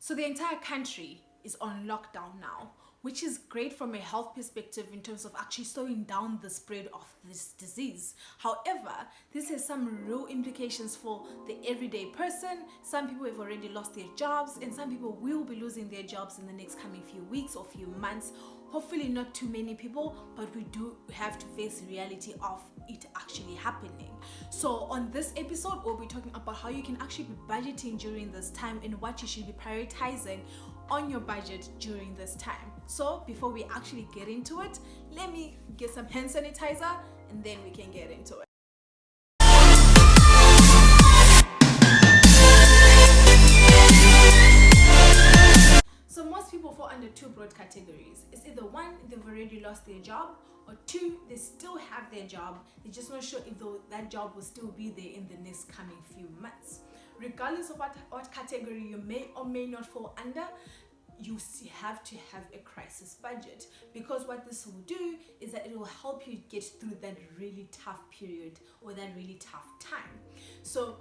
So the entire country is on lockdown now, which is great from a health perspective in terms of actually slowing down the spread of this disease. However, this has some real implications for the everyday person. Some people have already lost their jobs, and some people will be losing their jobs in the next coming few weeks or few months. Hopefully not too many people, but we do have to face the reality of it actually happening. So on this episode, we'll be talking about how you can actually be budgeting during this time and what you should be prioritizing on your budget during this time. So before we actually get into it, let me get some hand sanitizer and then we can get into it. So most people fall under two broad categories. It's either one, they've already lost their job, or two, they still have their job. They're just not sure if that job will still be there in the next coming few months. Regardless of what category you may or may not fall under, you have to have a crisis budget, because what this will do is that it will help you get through that really tough period or that really tough time. So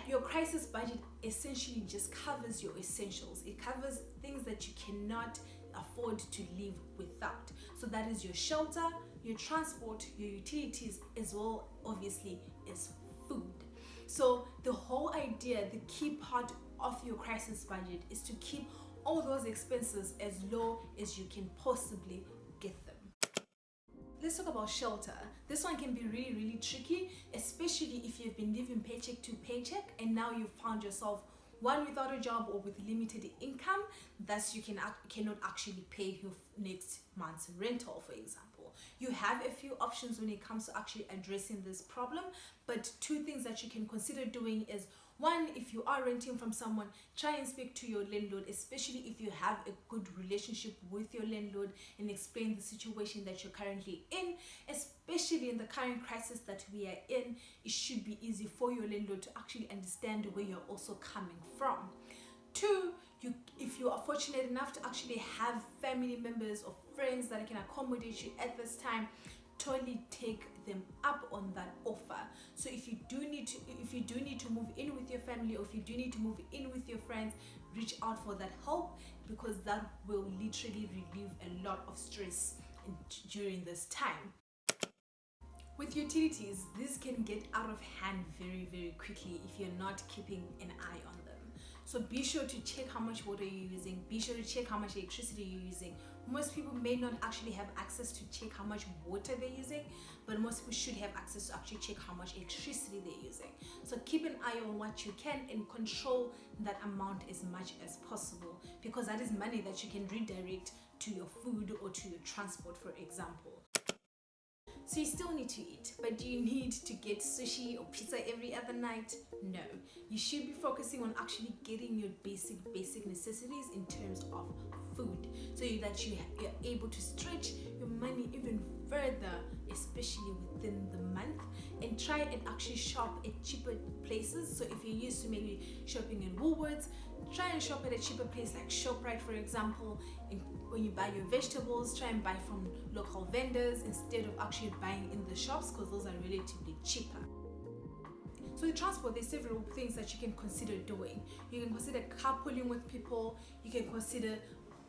your crisis budget essentially just covers your essentials. It covers things that you cannot afford to live without. So that is your shelter, your transport, your utilities, as well obviously as food. So the whole idea, the key part of your crisis budget is to keep all those expenses as low as you can possibly get them. Let's talk about shelter. This one can be really, really tricky, especially if you've been living paycheck to paycheck and now you've found yourself one without a job or with limited income, thus you cannot actually pay your next month's rental, for example. You have a few options when it comes to actually addressing this problem, but two things that you can consider doing is, one, if you are renting from someone, try and speak to your landlord, especially if you have a good relationship with your landlord, and explain the situation that you're currently in. Especially in the current crisis that we are in, it should be easy for your landlord to actually understand where you're also coming from. Two, if you are fortunate enough to actually have family members or friends that can accommodate you at this time, totally take them up on that offer. So if you do need to move in with your family, or if you do need to move in with your friends, reach out for that help, because that will literally relieve a lot of stress during this time. With utilities, this can get out of hand very, very quickly if you're not keeping an eye on them. So be sure to check how much water you're using. Be sure to check how much electricity you're using. Most people may not actually have access to check how much water they're using, but most people should have access to actually check how much electricity they're using. So keep an eye on what you can and control that amount as much as possible, because that is money that you can redirect to your food or to your transport, for example. So you still need to eat, but do you need to get sushi or pizza every other night? No. You should be focusing on actually getting your basic necessities in terms of food, so that you're able to stretch your money even further, especially within the month, and try and actually shop at cheaper places. So if you're used to maybe shopping in Woolworths, try and shop at a cheaper place like ShopRite, for example. And when you buy your vegetables, try and buy from local vendors instead of actually buying in the shops, because those are relatively cheaper. So the transport, there's several things that you can consider doing. You can consider carpooling with people. You can consider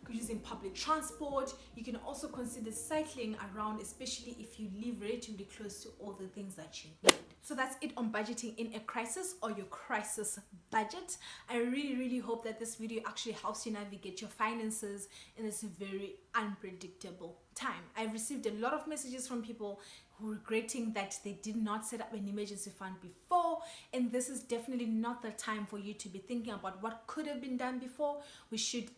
using public transport. You can also consider cycling around, especially if you live relatively close to all the things that you need. So that's it on budgeting in a crisis, or your crisis budget. I really hope that this video actually helps you navigate your finances in this very unpredictable time. I've received a lot of messages from people who are regretting that they did not set up an emergency fund before, and this is definitely not the time for you to be thinking about what could have been done before. We should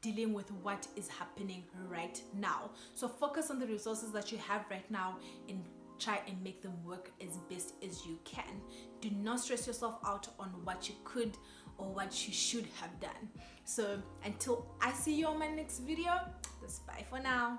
dealing with what is happening right now. So focus on the resources that you have right now and try and make them work as best as you can. Do not stress yourself out on what you could or what you should have done. So until I see you on my next video, that's bye for now.